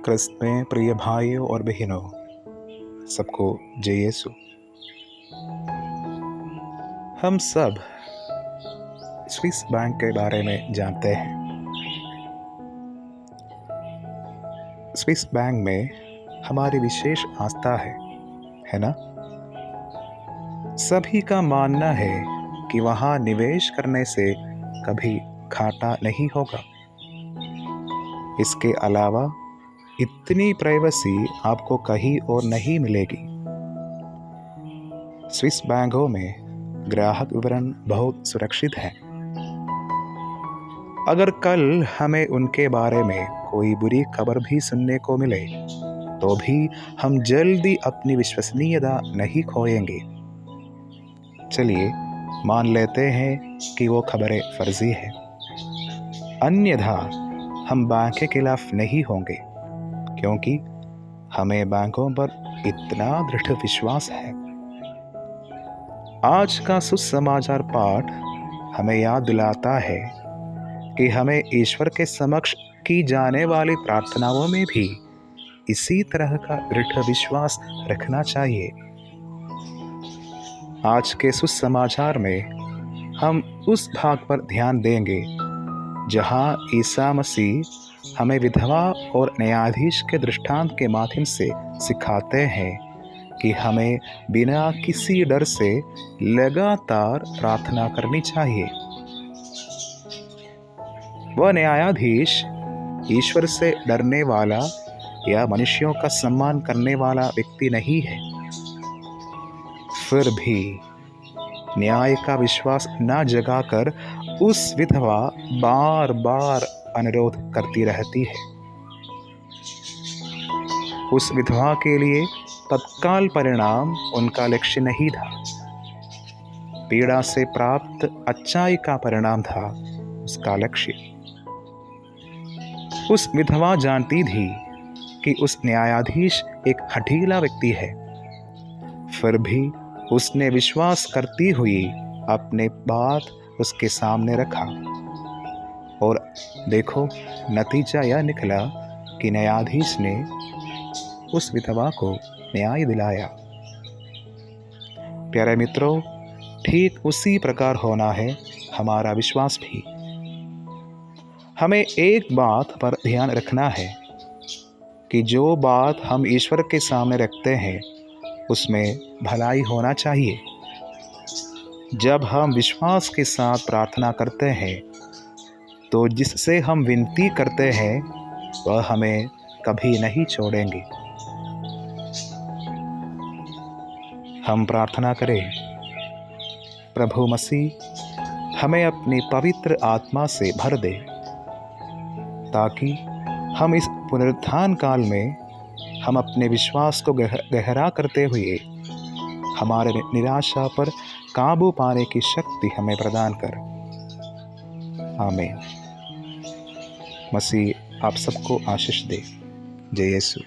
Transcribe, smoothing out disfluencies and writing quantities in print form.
क्रिस्त में प्रिय भाइयों और बहनों, सबको जय यीशु। हम सब स्विस बैंक के बारे में जानते हैं। स्विस बैंक में हमारी विशेष आस्था है ना? सभी का मानना है कि वहाँ निवेश करने से कभी घाटा नहीं होगा। इसके अलावा इतनी प्राइवेसी आपको कहीं और नहीं मिलेगी। स्विस बैंकों में ग्राहक विवरण बहुत सुरक्षित है। अगर कल हमें उनके बारे में कोई बुरी खबर भी सुनने को मिले तो भी हम जल्दी अपनी विश्वसनीयता नहीं खोएंगे। चलिए मान लेते हैं कि वो खबरें फर्जी है, अन्यथा हम बैंक के खिलाफ नहीं होंगे, क्योंकि हमें बैंकों पर इतना दृढ़ विश्वास है। आज का सुसमाचार पाठ हमें याद दिलाता है कि हमें ईश्वर के समक्ष की जाने वाली प्रार्थनाओं में भी इसी तरह का दृढ़ विश्वास रखना चाहिए। आज के सुसमाचार में हम उस भाग पर ध्यान देंगे जहां ईसा मसीह हमें विधवा और न्यायाधीश के दृष्टांत के माध्यम से सिखाते हैं कि हमें बिना किसी डर से लगातार प्रार्थना करनी चाहिए। वह न्यायाधीश ईश्वर से डरने वाला या मनुष्यों का सम्मान करने वाला व्यक्ति नहीं है। फिर भी न्याय का विश्वास न जगाकर उस विधवा बार बार अनुरोध करती रहती है। उस विधवा के लिए तत्काल परिणाम उनका लक्ष्य नहीं था, पीड़ा से प्राप्त अच्छाई का परिणाम था उसका लक्ष्य। उस विधवा जानती थी कि उस न्यायाधीश एक हठीला व्यक्ति है, फिर भी उसने विश्वास करती हुई अपने बात उसके सामने रखा, और देखो नतीजा यह निकला कि न्यायाधीश ने उस विधवा को न्याय दिलाया। प्यारे मित्रों, ठीक उसी प्रकार होना है हमारा विश्वास भी। हमें एक बात पर ध्यान रखना है कि जो बात हम ईश्वर के सामने रखते हैं उसमें भलाई होना चाहिए। जब हम विश्वास के साथ प्रार्थना करते हैं तो जिससे हम विनती करते हैं वह हमें कभी नहीं छोड़ेंगे। हम प्रार्थना करें। प्रभु मसीह हमें अपनी पवित्र आत्मा से भर दे, ताकि हम इस पुनरुत्थान काल में हम अपने विश्वास को गहरा करते हुए हमारे निराशा पर काबू पाने की शक्ति हमें प्रदान कर। आमीन। मसीह आप सबको आशीष दे। जय यीशु।